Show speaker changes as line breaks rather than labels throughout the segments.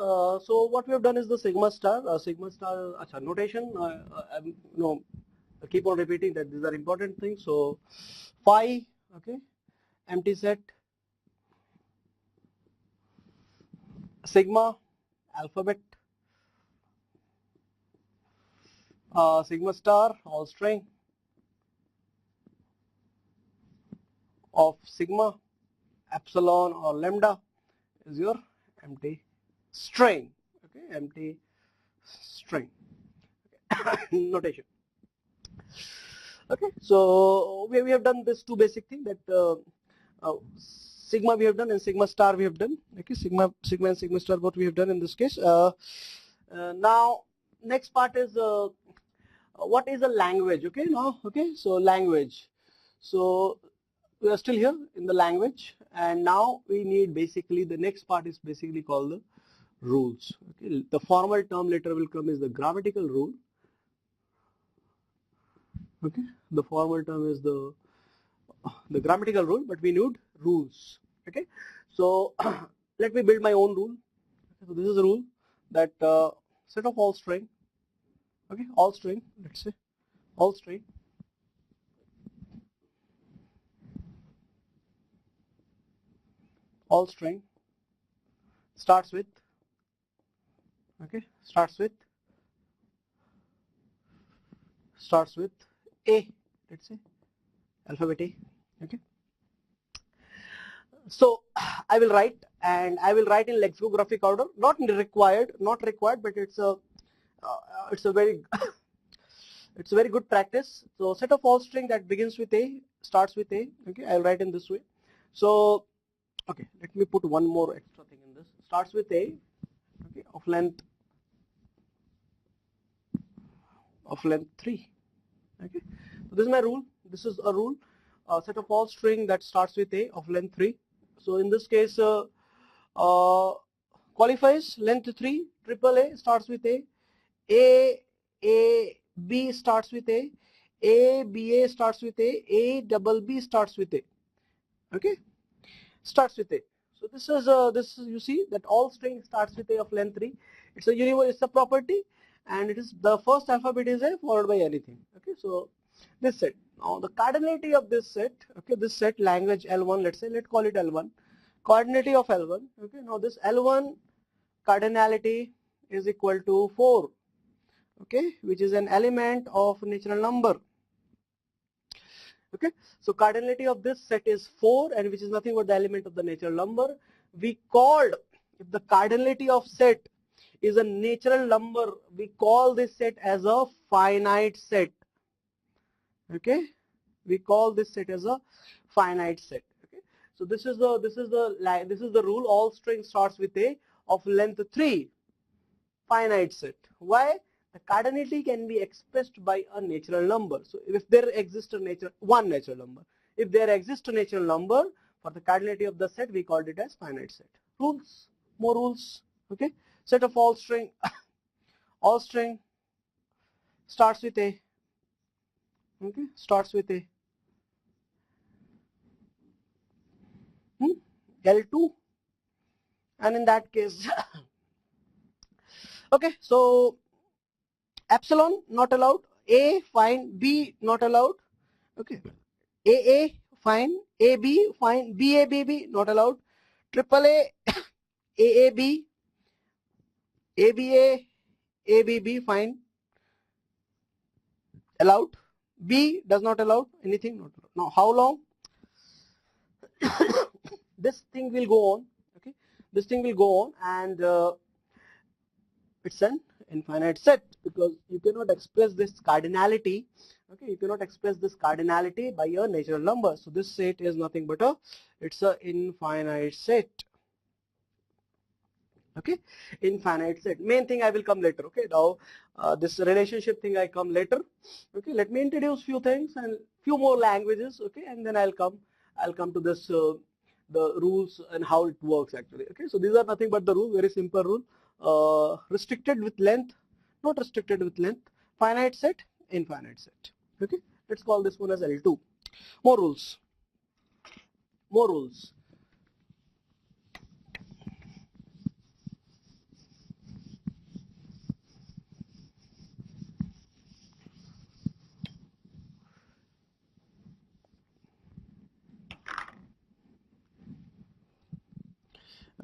So what we have done is the sigma star notation. I keep on repeating that these are important things. So phi, okay, empty set, sigma, alphabet, sigma star, all string of sigma, epsilon or lambda is your empty string, okay, empty string notation. Okay, so we have done this two basic thing, that sigma we have done and sigma star we have done. Okay, sigma and sigma star both we have done in this case. Now next part is what is a language? Okay, now okay, so language. So we are still here in the language, and now we need basically the next part is basically called the rules. Okay, the formal term later will come is the grammatical rule. Okay, the formal term is the grammatical rule, but we need rules. Okay, so let me build my own rule. So this is a rule that set of all string. Okay, all string. Let's say all string. All string starts with, okay, starts with A, let's say alphabet A. Okay, so I will write, and I will write in lexicographic order, not required, but it's a very it's a very good practice. So set of all string that begins with A, starts with A. Okay, I'll write in this way. So okay, let me put one more extra thing in this. Starts with A, okay, of length 3. Okay, so this is my rule. This is a rule. Set of all string that starts with A of length 3. So in this case, qualifies length 3. Triple A starts with A. B starts with A. B A starts with A. Double B starts with A. Okay, starts with A. So this is you see that all string starts with A of length 3. It's a universal, it's a property, and it is the first alphabet is A followed by anything. Okay, so this set. Now the cardinality of this set, okay, this set language L1, let's say, let's call it L1. Cardinality of L1, okay, now this L1 cardinality is equal to 4, okay, which is an element of natural number. Okay, so cardinality of this set is 4, and which is nothing but the element of the natural number. We called, if the cardinality of set is a natural number, we call this set as a finite set. Okay, we call this set as a finite set. Okay, so this is the rule. All string starts with A of length 3, finite set. Why? The cardinality can be expressed by a natural number. So if there exists one natural number, if there exists a natural number for the cardinality of the set, we called it as finite set. Rules, more rules. Okay, set of all string, all string starts with A. Okay, starts with A. L2, and in that case, okay, so epsilon not allowed, A fine, B not allowed. Okay, AA fine, AB fine, BABB not allowed. Triple A, AAB, ABA, ABB fine, allowed. B does not allow, anything not allowed. Now how long this thing will go on? Okay, this thing will go on, and it's an infinite set, because you cannot express this cardinality. Okay, you cannot express this cardinality by a natural number. So this set is nothing but it's a infinite set. Okay, infinite set. Main thing I will come later. Okay, now this relationship thing I come later. Okay, let me introduce few things and few more languages. Okay, and then I'll come to this the rules and how it works actually. Okay, so these are nothing but the rule, very simple rule. Restricted with length, not restricted with length. Finite set, infinite set. Okay, let's call this one as L2. More rules. More rules.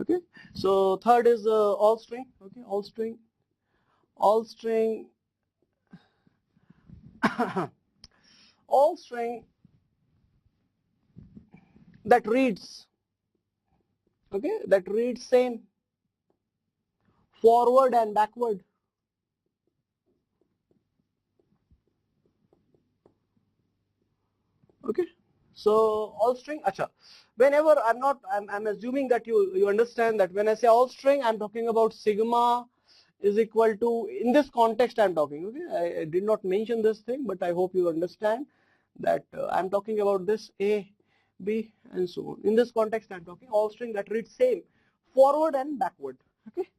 Okay, so third is all string. Okay, all string all string that reads, okay, that reads same forward and backward. Okay, so all string, acha. Whenever I'm assuming that you understand that when I say all string, I'm talking about sigma is equal to, in this context I'm talking, okay, I did not mention this thing, but I hope you understand that I'm talking about this A, B and so on. In this context I'm talking all string that reads same forward and backward. Okay,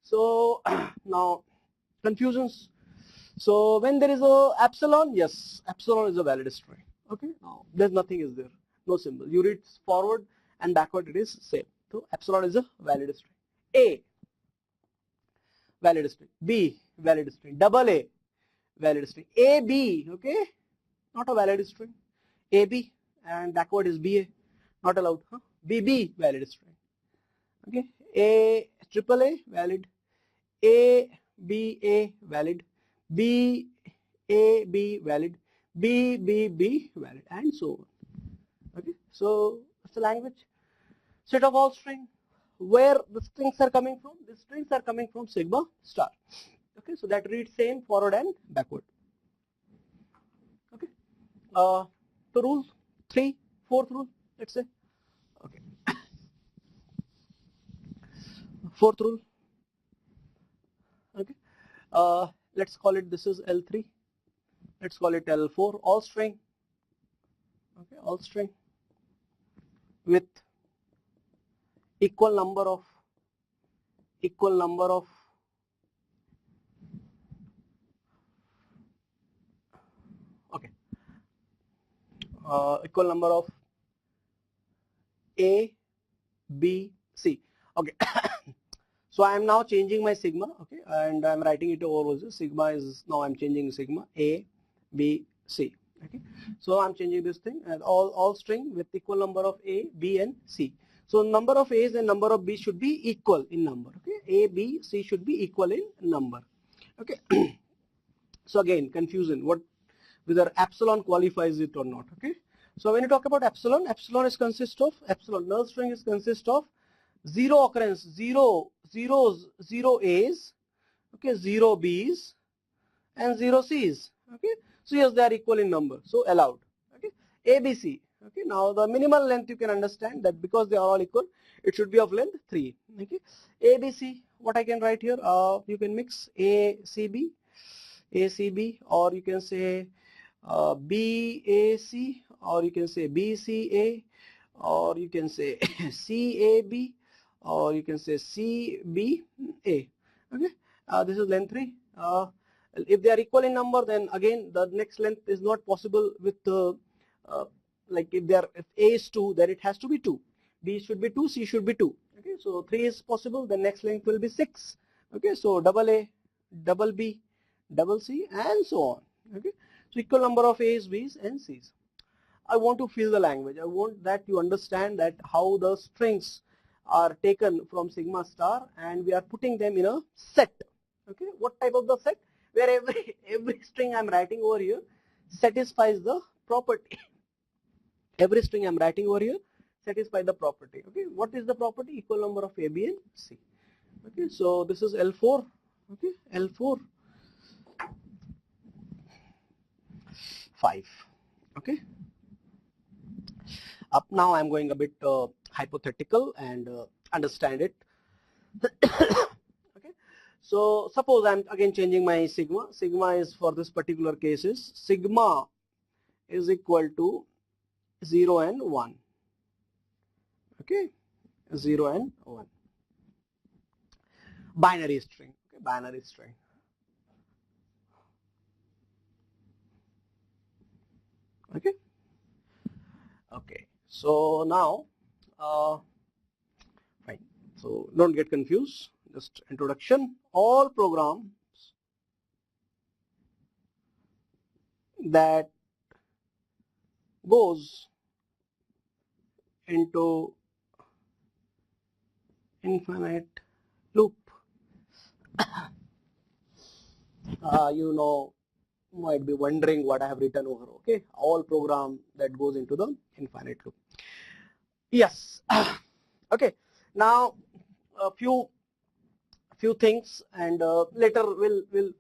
so now confusions. So when there is a epsilon, yes, epsilon is a valid string. Okay, now there's nothing is there, no symbol. You read forward and backward, it is same. So epsilon is a valid string. A, valid string. B, valid string. Double A, valid string. A, B, okay, not a valid string. A, B and backward is B, A, not allowed. Huh? B, B, valid string. Okay, A, triple A, valid. A, B, A, valid. B, A, B, valid. B, B, B, valid, and so on. Okay, so it's a language set of all string. Where the strings are coming from? The strings are coming from sigma star. Okay, so that reads same forward and backward. Okay, so rule 3, fourth rule, let's say. Okay, fourth rule. Okay, let's call it, this is L3. Let's call it L4. All string. Okay, all string with equal number of okay, equal number of A, B, C. Okay, so I am now changing my sigma. Okay, and I am writing it over. Sigma is now I'm changing sigma A, B, C. Okay, so I'm changing this thing, and all string with equal number of A, B, and C. So number of A's and number of B's should be equal in number. Okay, A, B, C should be equal in number. Okay, so again confusion, what whether epsilon qualifies it or not. Okay, so when you talk about epsilon, null string is consist of zero occurrence, zero zeros, zero A's, okay, zero B's and zero C's. Okay, so yes, they are equal in number, so allowed. Okay, ABC. Okay, now the minimal length you can understand that because they are all equal, it should be of length 3. Okay, ABC, what I can write here, you can mix ACB, or you can say BAC, or you can say BCA, or you can say CAB, or you can say CBA. Okay, this is length 3. If they are equal in number, then again the next length is not possible with like if A is 2, then it has to be 2. B should be 2, C should be 2. Okay, so 3 is possible. The next length will be 6. Okay, so double A, double B, double C, and so on. Okay, so equal number of A's, B's, and C's. I want to feel the language. I want that you understand that how the strings are taken from sigma star and we are putting them in a set. Okay, what type of the set? Where every string I'm writing over here satisfies the property. Every string I'm writing over here satisfies the property. Okay, what is the property? Equal number of A, B, and C. Okay, so this is L4. Okay, L4 5. Okay, up now I'm going a bit hypothetical and understand it. Okay, so suppose I'm again changing my sigma. Sigma is for this particular cases, sigma is equal to 0 and 1. Okay, 0 and 1. Binary string. Okay, binary string. Okay, okay, so now fine, so don't get confused, just introduction. All programs that goes into infinite loop. You know, might be wondering what I have written over. Okay, all program that goes into the infinite loop. Yes. Okay. Now a few things, and later we'll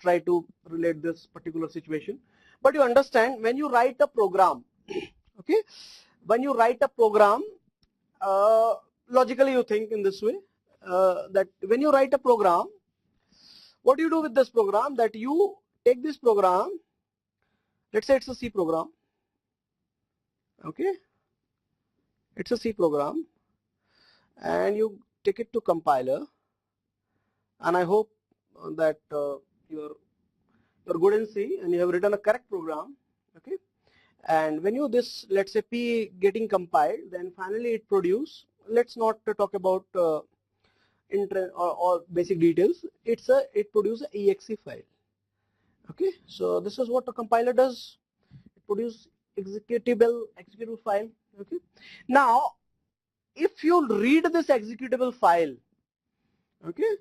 try to relate this particular situation. But you understand, when you write a program, okay, when you write a program, logically you think in this way, that when you write a program, what do you do with this program? That you take this program, let's say it's a C program, okay, it's a C program, and you take it to compiler, and I hope that you're good in C and you have written a correct program, okay. And when you this, let's say P getting compiled, then finally it produce, let's not talk about or basic details, it produces a exe file, okay. So this is what a compiler does, it produces executable file, okay. Now if you read this executable file, okay,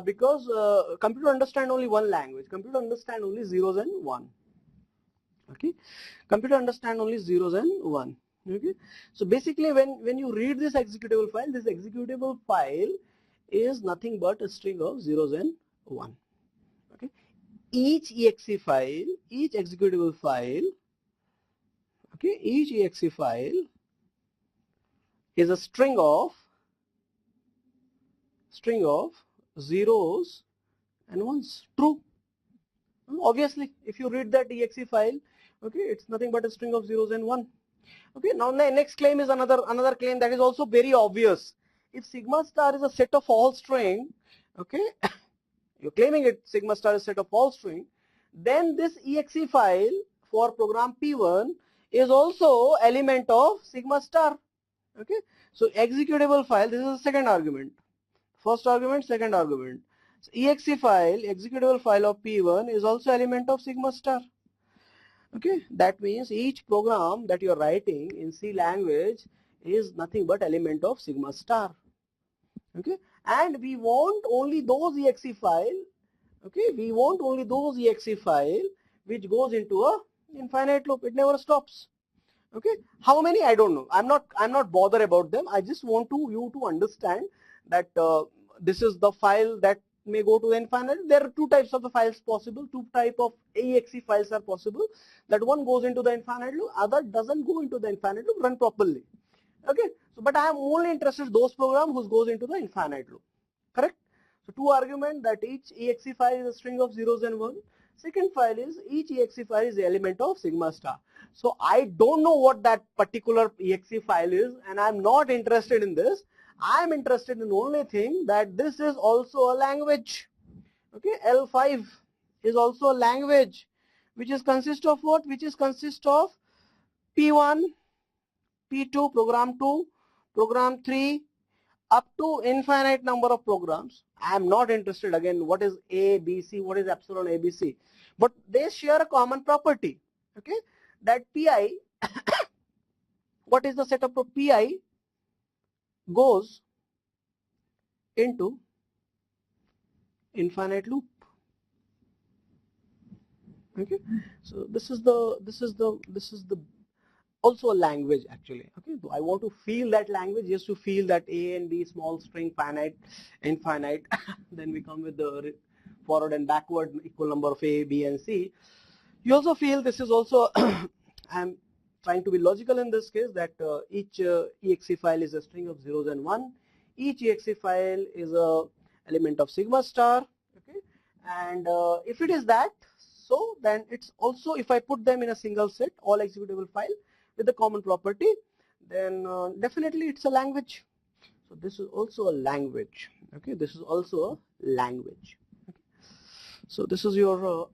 because computer understand only one language, computer understand only zeros and one, okay, computer understand only zeros and one, okay. So basically when you read this executable file is nothing but a string of zeros and one, okay. Each exe file, each executable file, okay, each exe file is a string of zeros and ones, true. Obviously if you read that exe file, okay, it's nothing but a string of zeros and one, okay. Now the next claim is another claim that is also very obvious. If sigma star is a set of all string, okay, you're claiming it sigma star is a set of all string, then this exe file for program P1 is also element of sigma star, okay. So executable file, this is the second argument, first argument, second argument. So exe file, executable file of P1 is also element of sigma star, okay. That means each program that you're writing in C language is nothing but element of sigma star, okay. And we want only those exe file, okay, we want only those exe file which goes into a infinite loop, it never stops, okay. How many I don't know, I'm not bothered about them, I just want you to understand that this is the file that may go to the infinite. There are two types of the files possible, two type of exe files are possible, that one goes into the infinite loop, other doesn't go into the infinite loop, run properly, okay. So but I am only interested in those program whose goes into the infinite loop, correct. So two argument that each exe file is a string of zeros and one. Second file is each exe file is the element of sigma star. So I don't know what that particular exe file is, and I'm not interested in this. I'm interested in only thing that this is also a language, okay. L5 is also a language which is consist of what, which is consist of P1, P2, program 2, program 3, up to infinite number of programs. I am not interested again what is A, B, C, what is epsilon A, B, C, but they share a common property, okay, that Pi, what is the setup of Pi goes into infinite loop, okay. So this is the also a language actually, okay. So I want to feel that language, just to feel that A and B small string finite, infinite, then we come with the forward and backward equal number of A, B and C. You also feel this is also I'm trying to be logical in this case, that each exe file is a string of zeros and one, each exe file is a element of sigma star, okay. And if it is that, so then it's also, if I put them in a single set, all executable file with the common property, then definitely it's a language. So this is also a language, okay. This is also a language, okay. So this is your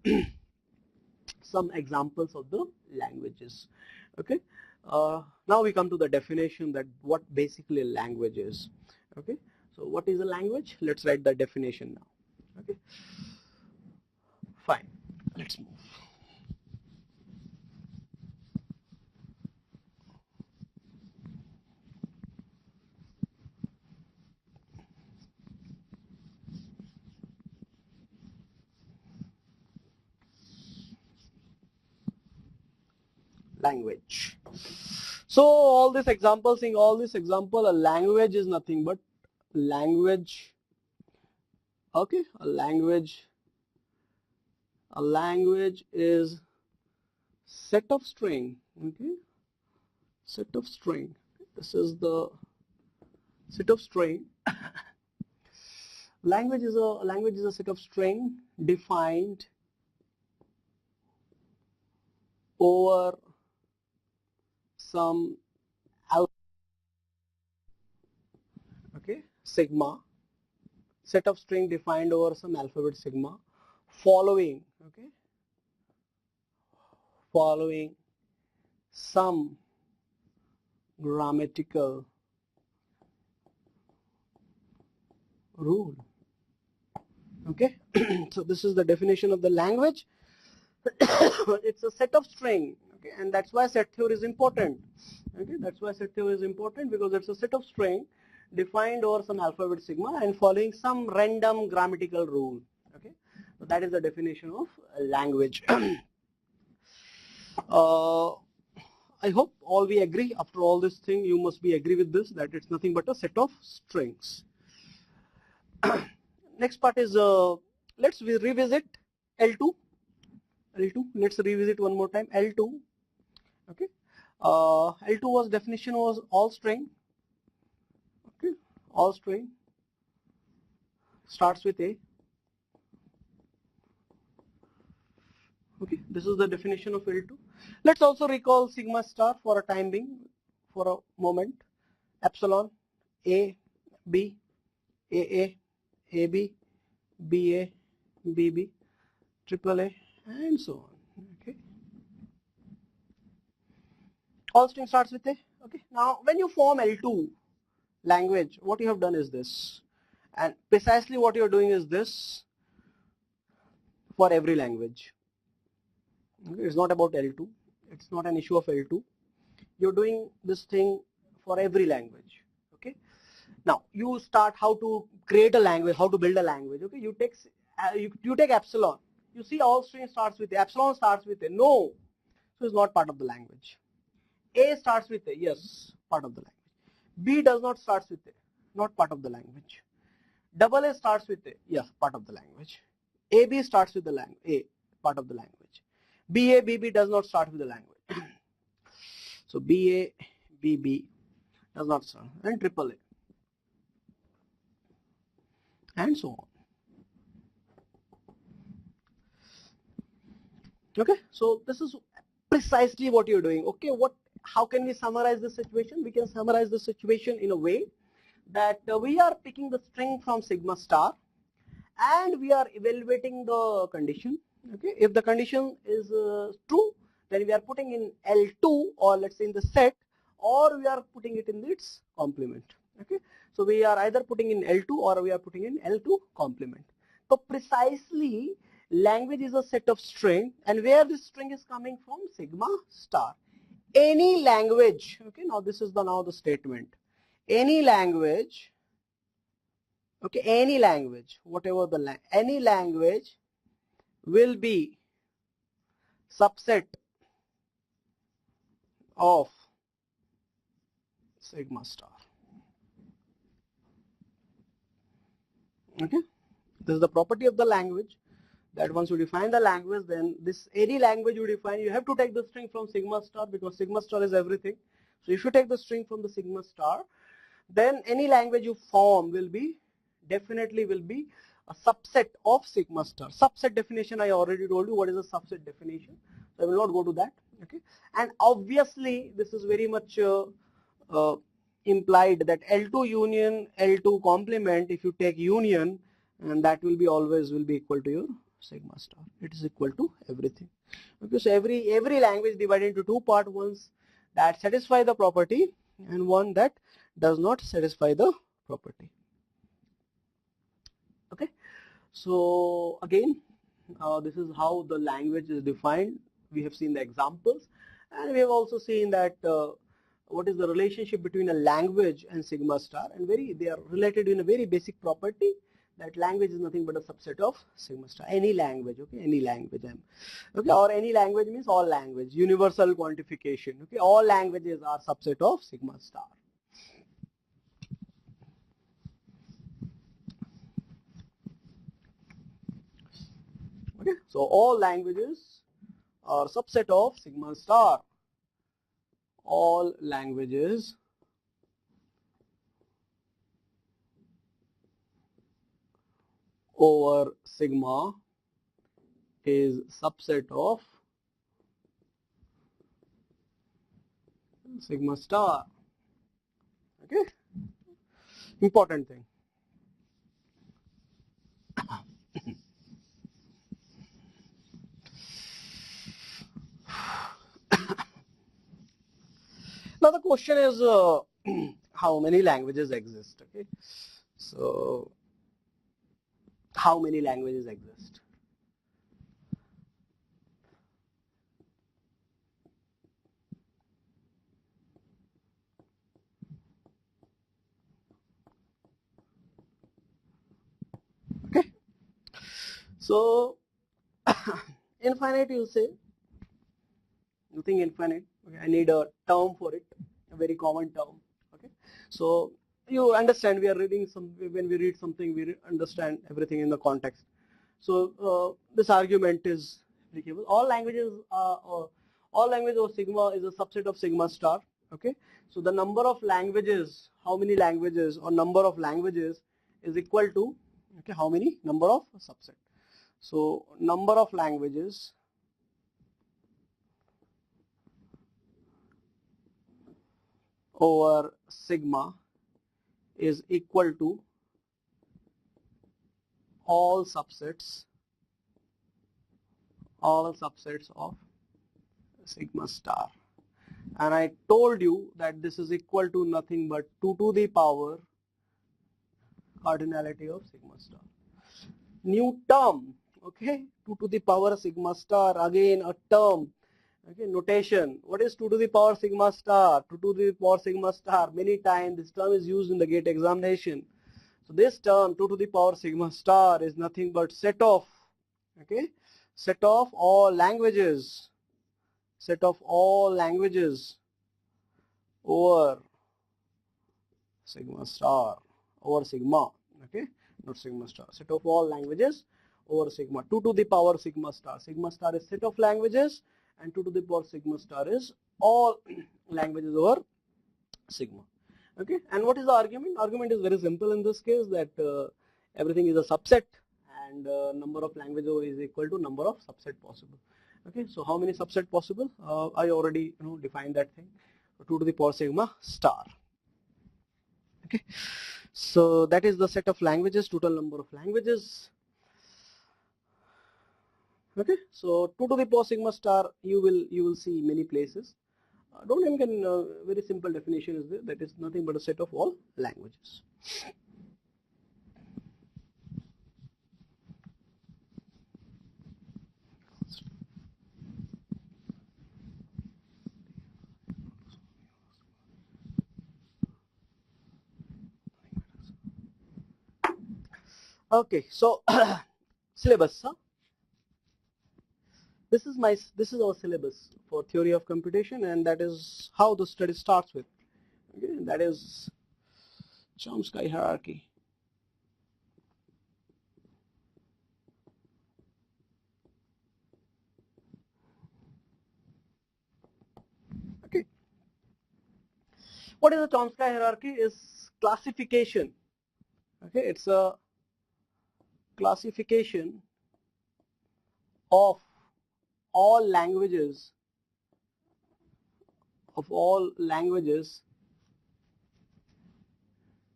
some examples of the languages, okay. Now we come to the definition, that what basically a language is, okay. So what is a language? Let's write the definition now, okay. Fine, let's move. language. So all these examples, in all this example, a language is nothing but language. Okay, a language is set of string. Okay, set of string. This is the set of string. Language is a set of string defined over some sigma, set of string defined over some alphabet sigma, following some grammatical rule. Okay, so this is the definition of the language. It's a set of string, okay, and that's why set theory is important. Okay, that's why set theory is important, because it's a set of string defined over some alphabet sigma and following some random grammatical rule. Okay, so that is the definition of language. I hope all we agree. After all this thing, you must be agree with this, that it's nothing but a set of strings. Next part is let's revisit L2. Let's revisit one more time L2. Okay, L2 was definition was all string. Okay, all string starts with A. Okay, this is the definition of L2. Let's also recall sigma star for a time being, for a moment. Epsilon, A, B, AA, AB, BA, BB, triple A, and so on. Okay, all string starts with A. Okay, now when you form L2 language, what you have done is this, and precisely what you are doing is this for every language. Okay, it's not about L2, it's not an issue of L2. You're doing this thing for every language. Okay, now you start how to create a language, how to build a language. Okay, you take epsilon. You see all string starts with A. Epsilon starts with A. No, so it's not part of the language. A starts with A. Yes, part of the language. B does not start with A. Not part of the language. Double A starts with A. Yes, part of the language. AB starts with the language. A, part of the language. BA, BB does not start with the language. So BA, BB does not start, and triple A, and so on. Okay, so this is precisely what you're doing. Okay, how can we summarize this situation? We can summarize the situation in a way that we are picking the string from sigma star and we are evaluating the condition. Okay, if the condition is true, then we are putting in L2, or let's say in the set, or we are putting it in its complement. Okay, so we are either putting in L2 or we are putting in L2 complement. So precisely, language is a set of string, and where this string is coming from, sigma star. Any language, okay, now this is the statement. Any language, okay, any language, whatever the any language will be subset of sigma star. Okay, this is the property of the language, that once you define the language, then this any language you define, you have to take the string from sigma star, because sigma star is everything. So if you take the string from the sigma star, then any language you form will be definitely a subset of sigma star. Subset definition, I already told you what is a subset definition, so I will not go to that. Okay, and obviously this is very much implied that L2 union, L2 complement, if you take union, and that will be always equal to your sigma star. It is equal to everything. Okay, so every language divided into two parts, ones that satisfy the property and one that does not satisfy the property. Okay, so again, this is how the language is defined. We have seen the examples, and we have also seen that what is the relationship between a language and sigma star, and they are related in a very basic property, that language is nothing but a subset of sigma star. Any language, okay, any language, okay, or any language means all language, universal quantification, okay, all languages are subset of sigma star. Okay, so all languages are subset of sigma star. All languages over sigma is subset of sigma star. Okay, important thing. Now the question is how many languages exist? Okay, so how many languages exist? Okay, so infinite, you say nothing infinite. Okay, I need a term for it, a very common term. Okay, so you understand, we are reading when we read something, we understand everything in the context. So this argument is applicable. All languages of sigma is a subset of sigma star. Okay, so the number of languages, how many languages or number of languages is equal to, okay, how many number of subset. So number of languages over sigma is equal to all subsets of sigma star. And I told you that this is equal to nothing but 2 to the power cardinality of sigma star. New term, okay, 2 to the power sigma star, again a term. Okay, notation. What is 2 to the power sigma star? 2 to the power sigma star, many times this term is used in the GATE examination. So this term 2 to the power sigma star is nothing but set of, okay, set of all languages, over sigma star, over sigma, okay, not sigma star, set of all languages over sigma. 2 to the power sigma star. Sigma star is set of languages and 2 to the power sigma star is all languages over sigma. Okay, and what is the argument? Argument is very simple in this case, that everything is a subset and number of languages is equal to number of subset possible. Okay, so how many subset possible? I already defined that thing, 2 to the power sigma star. Okay, so that is the set of languages, total number of languages. Okay, so 2 to the power sigma star you will see many places. Don't even very simple definition is there, that is nothing but a set of all languages. Okay, so syllabus, huh? This is our syllabus for theory of computation, and that is how the study starts with. Okay, that is Chomsky hierarchy. Okay, what is the Chomsky hierarchy? Is classification. Okay, it's a classification of all languages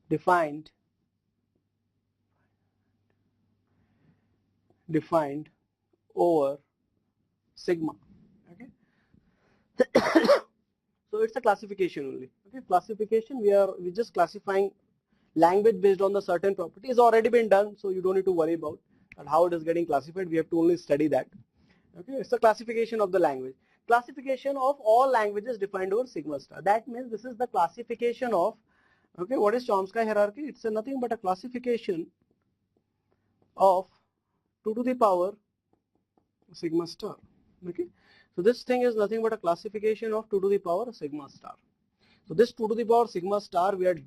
defined over sigma. Okay, so it's a classification only. Okay, classification, we just classifying language based on the certain property is already been done, so you don't need to worry about and how it is getting classified. We have to only study that. Okay, it's a classification of the language. Classification of all languages defined over sigma star. That means this is the classification of, okay, what is Chomsky hierarchy? It's nothing but a classification of 2 to the power sigma star. Okay, so this thing is nothing but a classification of 2 to the power sigma star. So this 2 to the power sigma star we are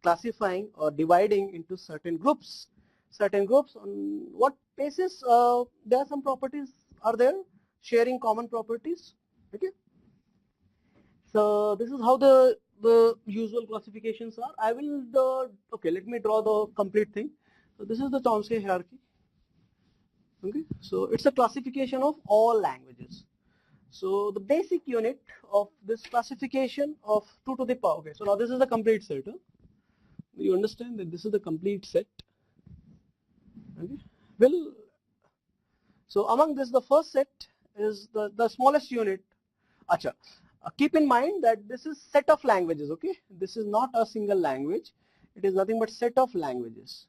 classifying or dividing into certain groups. Certain groups on what basis? There are some properties are there sharing common properties. Okay, so this is how the usual classifications are. I will okay, let me draw the complete thing. So this is the Chomsky hierarchy. Okay, so it's a classification of all languages. So the basic unit of this classification of 2 to the power. Okay, so now this is the complete set. Huh? You understand that this is the complete set. Okay. Well, so among this, the first set is the smallest unit. Acha. Keep in mind that this is set of languages. Okay, this is not a single language. It is nothing but set of languages.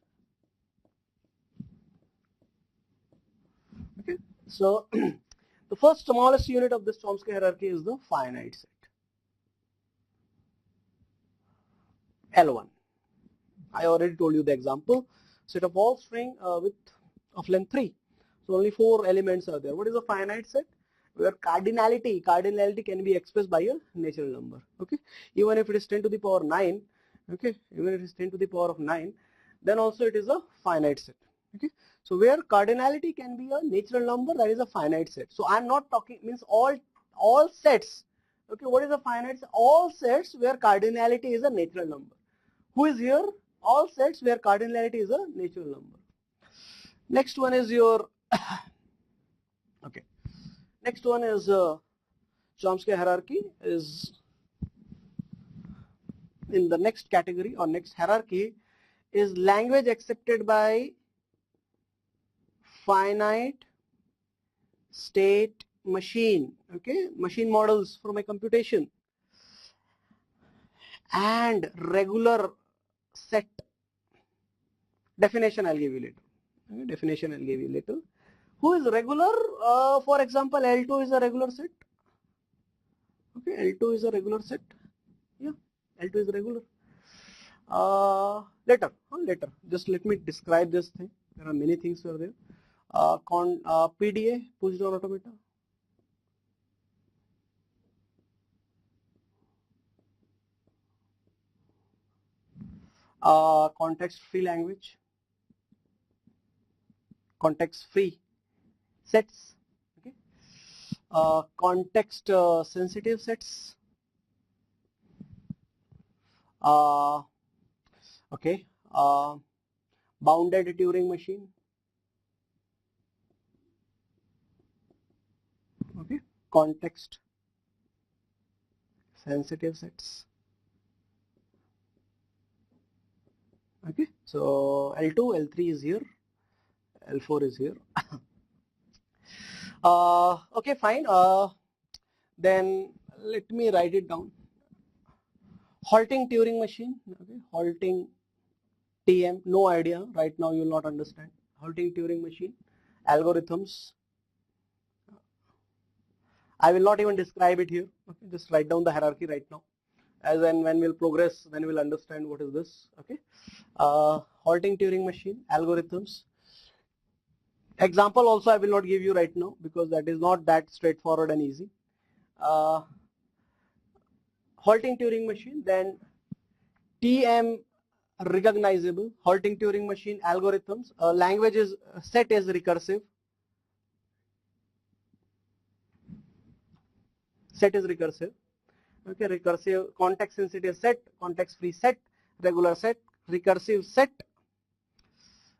Okay, so the first smallest unit of this Chomsky hierarchy is the finite set. L1. I already told you the example. Set of all string with of length 3. So only 4 elements are there. What is a finite set? Where cardinality can be expressed by a natural number. Okay, even if it is 10 to the power 9. Okay, even if it is 10 to the power of 9, then also it is a finite set. Okay, so where cardinality can be a natural number, that is a finite set. So I am not talking means all sets. Okay, what is a finite set? All sets where cardinality is a natural number. Who is here? All sets where cardinality is a natural number. Next one is your okay. Next one is Chomsky hierarchy is in the next category or next hierarchy is language accepted by finite state machine. Okay, machine models for my computation and regular set. Definition I'll give you later. Okay, definition I'll give you later. Who is regular? For example, L2 is a regular set. Okay, L2 is a regular set. Yeah, L2 is regular. Later. Just let me describe this thing. There are many things over there. PDA, push down automata. Context-free language. Context-free sets. Okay. Context sensitive sets. Okay. Bounded Turing machine. Okay. Context sensitive sets. Okay. So L2, L3 is here. L4 is here. Okay, fine. Then let me write it down. Halting Turing machine. Okay, halting TM. No idea. Right now you will not understand. Halting Turing machine. Algorithms. I will not even describe it here. Okay, just write down the hierarchy right now. As and when we'll progress, then we'll understand what is this. Okay. Halting Turing machine. Algorithms. Example also I will not give you right now because that is not that straightforward and easy. Halting Turing machine, then TM recognizable, halting Turing machine, algorithms, language is set is recursive. Set is recursive. Okay, recursive, context sensitive set, context free set, regular set, recursive set.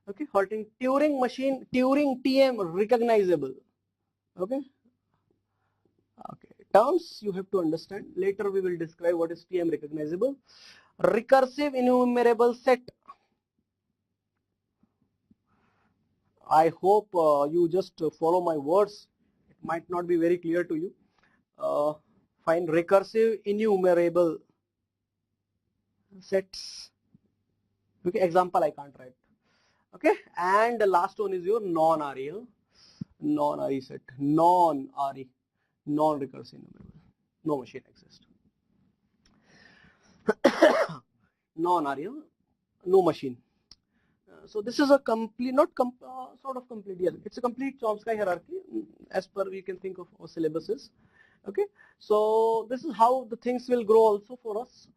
Okay, halting Turing machine, Turing TM recognizable. Okay. Okay, terms you have to understand. Later we will describe what is TM recognizable. Recursive enumerable set. I hope you just follow my words. It might not be very clear to you. Find recursive enumerable sets. Okay, example I can't write. Okay, and the last one is your non-RE. Non-RE set. Non-RE. Non-recursive enumerable. No machine exists. Non-RE. No machine. So this is a complete, not sort of complete, yes, it's a complete Chomsky hierarchy as per we can think of our syllabuses. Okay, so this is how the things will grow also for us.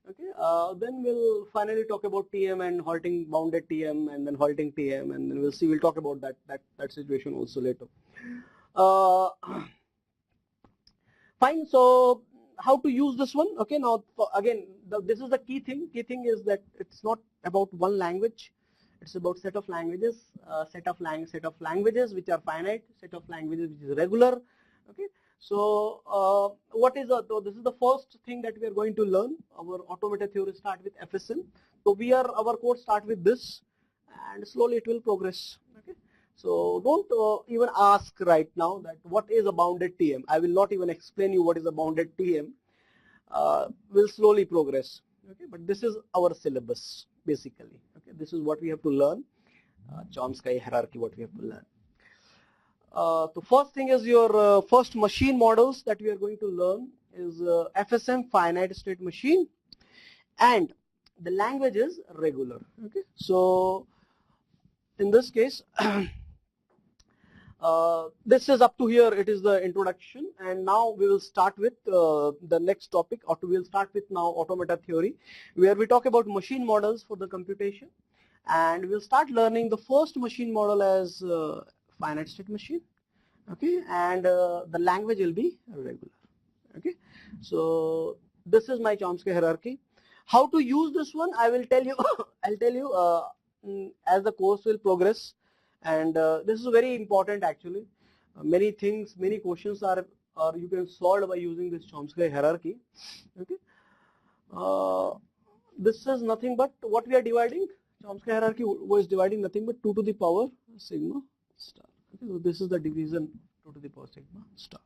Okay, then we'll finally talk about TM and halting bounded TM and then halting TM, and then we'll talk about that situation also later. Fine, so how to use this one? Okay, now again, this is the key thing. Key thing is that it's not about one language. It's about set of languages, set of languages which are finite, set of languages which is regular. Okay, so what is this is the first thing that we are going to learn. Our automated theory start with FSM. So our course start with this, and slowly it will progress. Okay. So don't even ask right now that what is a bounded TM. I will not even explain you what is a bounded TM. We'll slowly progress. Okay, but this is our syllabus basically. Okay, this is what we have to learn. Chomsky hierarchy, what we have to learn. The first thing is your first machine models that we are going to learn is FSM, finite state machine, and the language is regular. Okay, so in this case. This is up to here, it is the introduction, and now we will start with the next topic, or we will start with now automata theory, where we talk about machine models for the computation, and we'll start learning the first machine model as finite state machine. Okay, and the language will be regular. Okay, so this is my Chomsky hierarchy. How to use this one, I will tell you. I'll tell you as the course will progress. And this is very important actually. Many things, many questions are you can solve by using this Chomsky hierarchy. Okay. This is nothing but what we are dividing. Chomsky hierarchy was dividing nothing but 2 to the power sigma star. Okay, so this is the division 2 to the power sigma star.